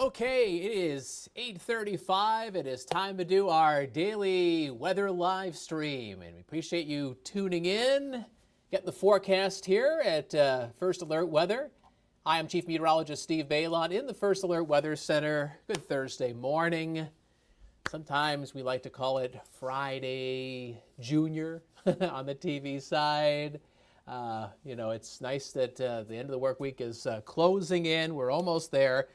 Okay, it is 8:35. It is time to do our daily weather live stream, and we appreciate you tuning in. Getting the forecast here at First Alert Weather. Hi, I'm Chief Meteorologist Steve Beylon in the First Alert Weather Center. Good Thursday morning. Sometimes we like to call it Friday Junior on the TV side. It's nice that the end of the work week is closing in. We're almost there.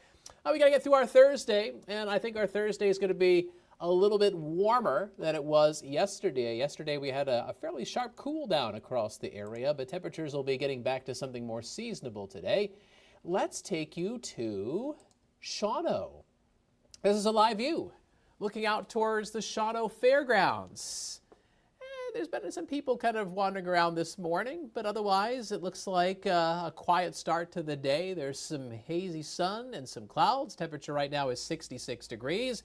We got to get through our Thursday, and I think our Thursday is going to be a little bit warmer than it was yesterday. Yesterday we had a fairly sharp cool down across the area, but temperatures will be getting back to something more seasonable today. Let's take you to Shawano. This is a live view looking out towards the Shawano Fairgrounds. There's been some people kind of wandering around this morning, but otherwise it looks like a quiet start to the day. There's some hazy sun and some clouds. Temperature right now is 66 degrees.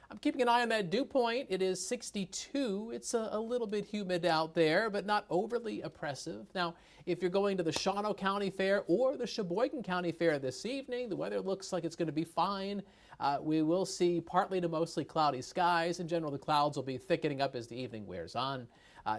I'm keeping an eye on that dew point. It is 62. It's a little bit humid out there, but not overly oppressive. Now, if you're going to the Shawano County Fair or the Sheboygan County Fair this evening, the weather looks like it's going to be fine. We will see partly to mostly cloudy skies. In general, the clouds will be thickening up as the evening wears on.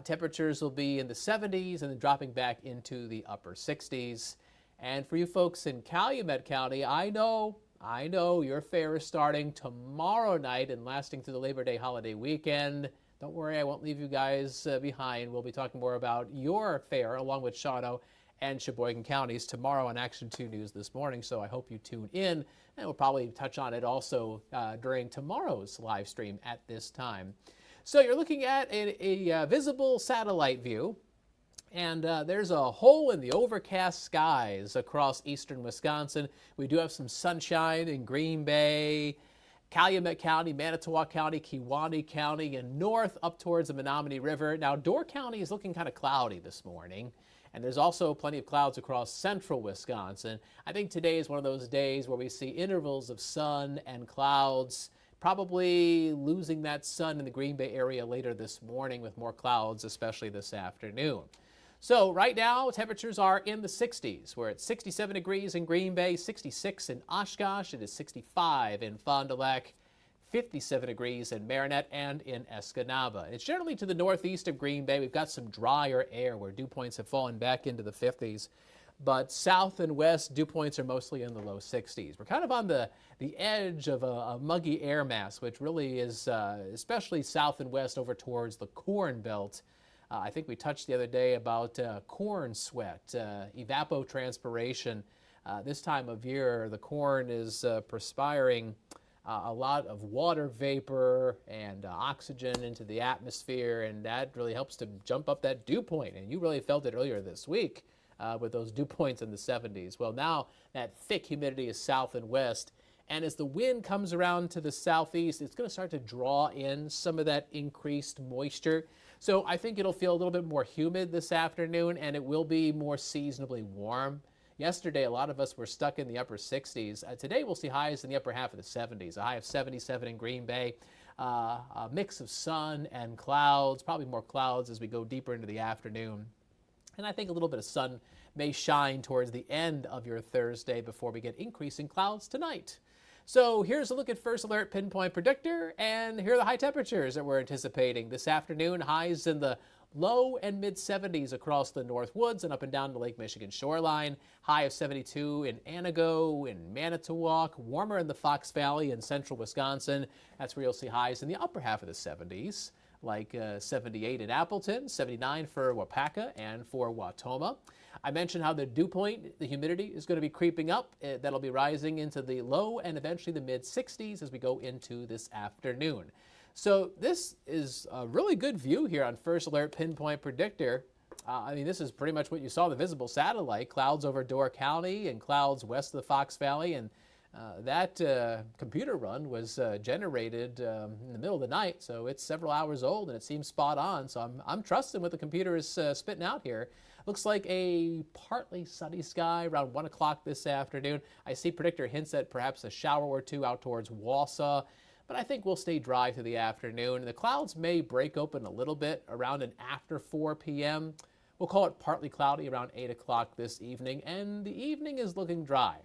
Temperatures will be in the 70s and then dropping back into the upper 60s. And for you folks in Calumet County, I know your fair is starting tomorrow night and lasting through the Labor Day holiday weekend. Don't worry, I won't leave you guys behind. We'll be talking more about your fair along with Shawano and Sheboygan counties tomorrow on Action 2 News this morning, so I hope you tune in. And we'll probably touch on it also during tomorrow's live stream at this time. So you're looking at a visible satellite view, and there's a hole in the overcast skies across eastern Wisconsin. We do have some sunshine in Green Bay, Calumet County, Manitowoc County, Kewaunee County, and north up towards the Menominee River. Now, Door County is looking kind of cloudy this morning, and there's also plenty of clouds across central Wisconsin. I think today is one of those days where we see intervals of sun and clouds, probably losing that sun in the Green Bay area later this morning with more clouds, especially this afternoon. So right now, temperatures are in the 60s. We're at 67 degrees in Green Bay, 66 in Oshkosh. It is 65 in Fond du Lac, 57 degrees in Marinette and in Escanaba. It's generally to the northeast of Green Bay. We've got some drier air where dew points have fallen back into the 50s. But south and west, dew points are mostly in the low 60s. We're kind of on the edge of a muggy air mass, which really is especially south and west over towards the Corn Belt. I think we touched the other day about corn sweat, evapotranspiration. This time of year, the corn is perspiring a lot of water vapor and oxygen into the atmosphere, and that really helps to jump up that dew point. And you really felt it earlier this week with those dew points in the 70s. Well, now that thick humidity is south and west, and as the wind comes around to the southeast, it's going to start to draw in some of that increased moisture. So I think it'll feel a little bit more humid this afternoon, and it will be more seasonably warm. Yesterday, a lot of us were stuck in the upper 60s. Today, we'll see highs in the upper half of the 70s, a high of 77 in Green Bay, a mix of sun and clouds, probably more clouds as we go deeper into the afternoon. And I think a little bit of sun may shine towards the end of your Thursday before we get increasing clouds tonight. So here's a look at First Alert Pinpoint Predictor, and here are the high temperatures that we're anticipating this afternoon. Highs in the low and mid 70s across the North Woods and up and down the Lake Michigan shoreline. High of 72 in Anago, in Manitowoc, warmer in the Fox Valley in central Wisconsin. That's where you'll see highs in the upper half of the 70s, like 78 in Appleton, 79 for Wapaka and for Wautoma. I mentioned how the dew point, the humidity, is going to be creeping up. That'll be rising into the low and eventually the mid 60s as we go into this afternoon. So this is a really good view here on First Alert Pinpoint Predictor. This is pretty much what you saw, the visible satellite, clouds over Door County and clouds west of the Fox Valley. And that computer run was generated in the middle of the night, so it's several hours old and it seems spot on. So I'm trusting what the computer is spitting out here. Looks like a partly sunny sky around 1 o'clock this afternoon. I see predictor hints at perhaps a shower or two out towards Wausau, but I think we'll stay dry through the afternoon. And the clouds may break open a little bit around and after 4 p.m. We'll call it partly cloudy around 8 o'clock this evening, and the evening is looking dry.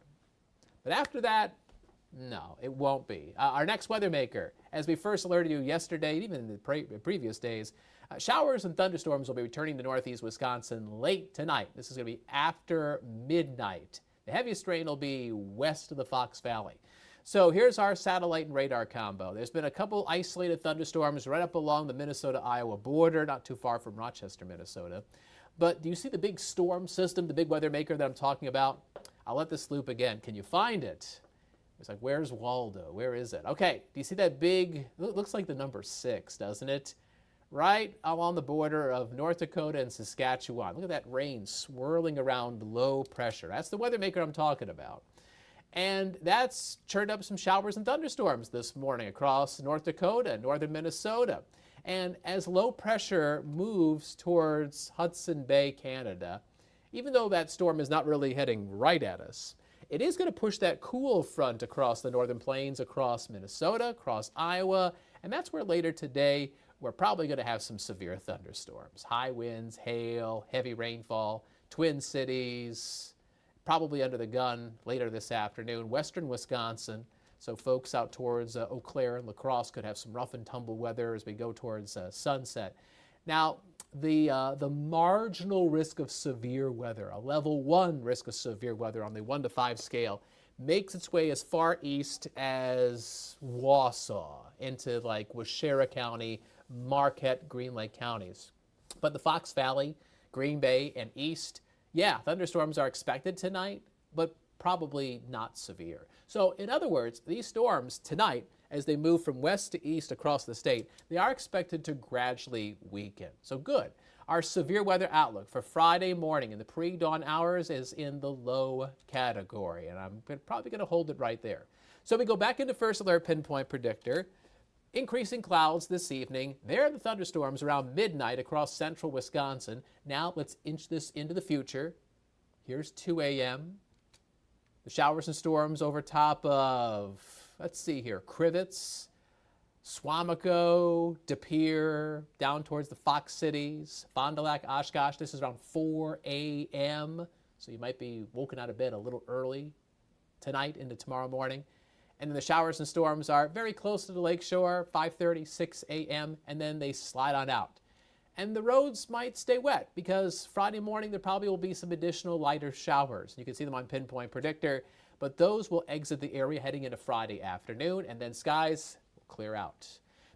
But after that, No, it won't be. Our next weather maker, as we first alerted you yesterday, even in the previous days, showers and thunderstorms will be returning to northeast Wisconsin late tonight. This is going to be after midnight. The heaviest rain will be west of the Fox Valley. So here's our satellite and radar combo. There's been a couple isolated thunderstorms right up along the Minnesota-Iowa border, not too far from Rochester, Minnesota. But do you see the big storm system, the big weather maker that I'm talking about? I'll let this loop again. Can you find it? It's like, where's Waldo? Where is it? Okay, do you see that big, looks like the number 6, doesn't it? Right along the border of North Dakota and Saskatchewan. Look at that rain swirling around low pressure. That's the weather maker I'm talking about. And that's churned up some showers and thunderstorms this morning across North Dakota and northern Minnesota. And as low pressure moves towards Hudson Bay, Canada, even though that storm is not really heading right at us, it is going to push that cool front across the northern plains, across Minnesota, across Iowa, and that's where later today we're probably going to have some severe thunderstorms. High winds, hail, heavy rainfall, Twin Cities, probably under the gun later this afternoon, western Wisconsin. So folks out towards Eau Claire and La Crosse could have some rough and tumble weather as we go towards sunset. Now, the marginal risk of severe weather, a level 1 risk of severe weather on the 1 to 5 scale, makes its way as far east as Wausau into like Waushara County, Marquette, Green Lake counties. But the Fox Valley, Green Bay, and east, yeah, thunderstorms are expected tonight, but probably not severe. So in other words, these storms tonight, as they move from west to east across the state, they are expected to gradually weaken. So good. Our severe weather outlook for Friday morning in the pre-dawn hours is in the low category, and I'm probably going to hold it right there. So we go back into first alert pinpoint predictor. Increasing clouds this evening. There are the thunderstorms around midnight across central Wisconsin. Now let's inch this into the future. Here's 2 a.m. The showers and storms over top of, let's see here, Crivets, Swamico, De Pere, down towards the Fox Cities, Fond du Lac, Oshkosh. This is around 4 a.m., so you might be woken out of bed a little early tonight into tomorrow morning. And then the showers and storms are very close to the lakeshore, 5:30, 6 a.m., and then they slide on out. And the roads might stay wet because Friday morning there probably will be some additional lighter showers. You can see them on Pinpoint Predictor, but those will exit the area heading into Friday afternoon, and then skies will clear out.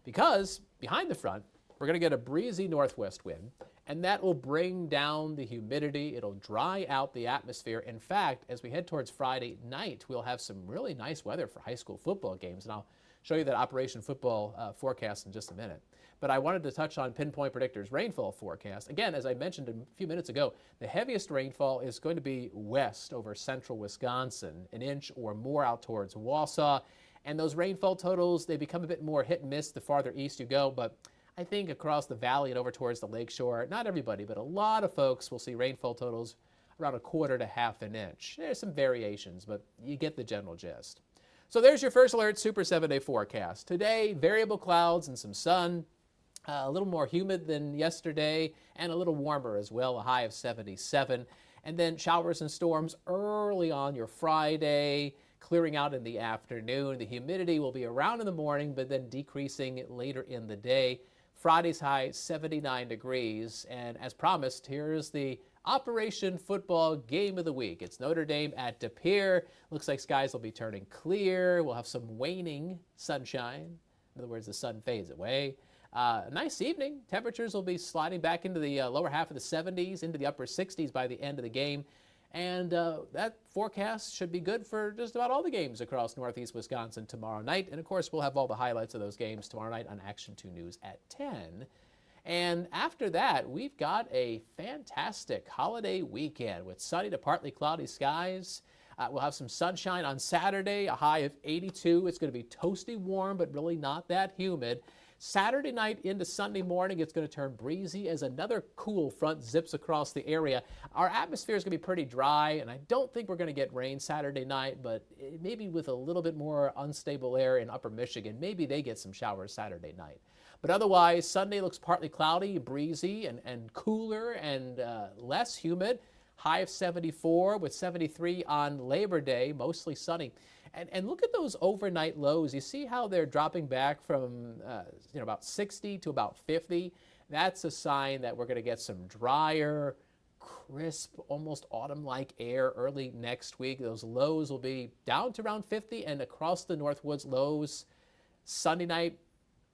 Because behind the front, we're going to get a breezy northwest wind, and that will bring down the humidity. It'll dry out the atmosphere. In fact, as we head towards Friday night, we'll have some really nice weather for high school football games, and I'll show you that Operation Football forecast in just a minute. But I wanted to touch on Pinpoint Predictor's rainfall forecast. Again, as I mentioned a few minutes ago, the heaviest rainfall is going to be west over central Wisconsin, an inch or more out towards Wausau. And those rainfall totals, they become a bit more hit and miss the farther east you go, but I think across the valley and over towards the lakeshore, not everybody, but a lot of folks will see rainfall totals around 1/4 to 1/2 inch. There's some variations, but you get the general gist. So there's your first alert Super 7-day forecast. Today, variable clouds and some sun, a little more humid than yesterday and a little warmer as well, a high of 77. And then showers and storms early on your Friday, clearing out in the afternoon. The humidity will be around in the morning, but then decreasing later in the day. Friday's high, 79 degrees. And as promised, here's the Operation Football Game of the Week. It's Notre Dame at De Pere. Looks like skies will be turning clear. We'll have some waning sunshine. In other words, the sun fades away. Nice evening. Temperatures will be sliding back into the lower half of the 70s, into the upper 60s by the end of the game. And that forecast should be good for just about all the games across northeast Wisconsin tomorrow night. And of course, we'll have all the highlights of those games tomorrow night on Action 2 News at 10. And after that, we've got a fantastic holiday weekend with sunny to partly cloudy skies. We'll have some sunshine on Saturday, a high of 82. It's going to be toasty warm, but really not that humid. Saturday night into Sunday morning, it's going to turn breezy as another cool front zips across the area. Our atmosphere is going to be pretty dry, and I don't think we're going to get rain Saturday night, but maybe with a little bit more unstable air in upper Michigan, maybe they get some showers Saturday night. But otherwise, Sunday looks partly cloudy, breezy, and cooler and less humid. high of 74 with 73 on Labor Day, mostly sunny. And look at those overnight lows. You see how they're dropping back from about 60 to about 50. That's a sign that we're going to get some drier, crisp, almost autumn-like air early next week. Those lows will be down to around 50, and across the Northwoods, lows Sunday night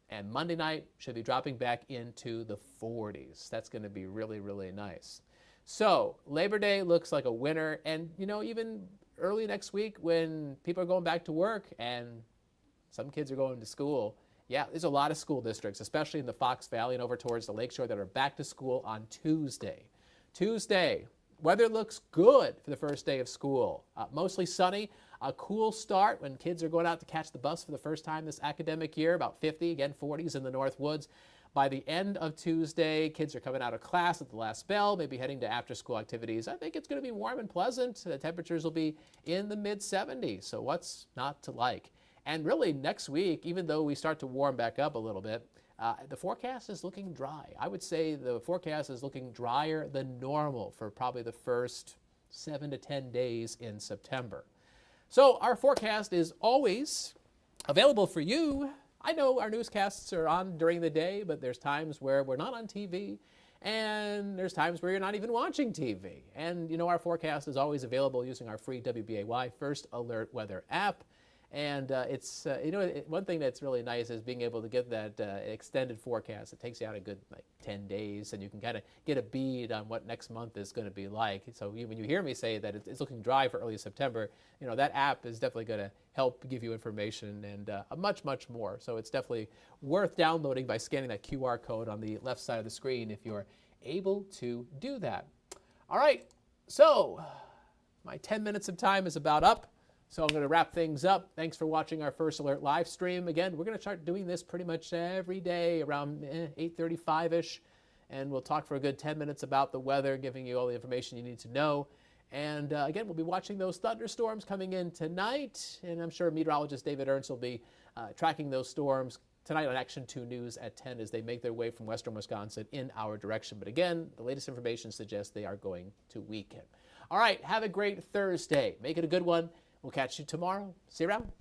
and Monday night should be dropping back into the 40s. That's going to be really, really nice. So Labor Day looks like a winner, and even early next week when people are going back to work and some kids are going to school, yeah, there's a lot of school districts, especially in the Fox Valley and over towards the Lakeshore, that are back to school on Tuesday. Tuesday, weather looks good for the first day of school. Mostly sunny, a cool start when kids are going out to catch the bus for the first time this academic year, about 50, again 40s in the Northwoods. By the end of Tuesday, kids are coming out of class at the last bell, maybe heading to after-school activities. I think it's going to be warm and pleasant. The temperatures will be in the mid-70s, so what's not to like? And really, next week, even though we start to warm back up a little bit, the forecast is looking dry. I would say the forecast is looking drier than normal for probably the first 7 to 10 days in September. So our forecast is always available for you. I know our newscasts are on during the day, but there's times where we're not on TV, and there's times where you're not even watching TV. And our forecast is always available using our free WBAY First Alert Weather app. And it's, one thing that's really nice is being able to get that extended forecast. It takes you out a good 10 days, and you can kind of get a bead on what next month is going to be like. So when you hear me say that it's looking dry for early September, that app is definitely going to help give you information and much, much more. So it's definitely worth downloading by scanning that QR code on the left side of the screen if you're able to do that. All right, so my 10 minutes of time is about up. So I'm going to wrap things up. Thanks for watching our First Alert live stream. Again, we're going to start doing this pretty much every day around 8:35-ish. And we'll talk for a good 10 minutes about the weather, giving you all the information you need to know. And again, we'll be watching those thunderstorms coming in tonight. And I'm sure meteorologist David Ernst will be tracking those storms tonight on Action 2 News at 10 as they make their way from western Wisconsin in our direction. But again, the latest information suggests they are going to weaken. All right, have a great Thursday. Make it a good one. We'll catch you tomorrow. See you around.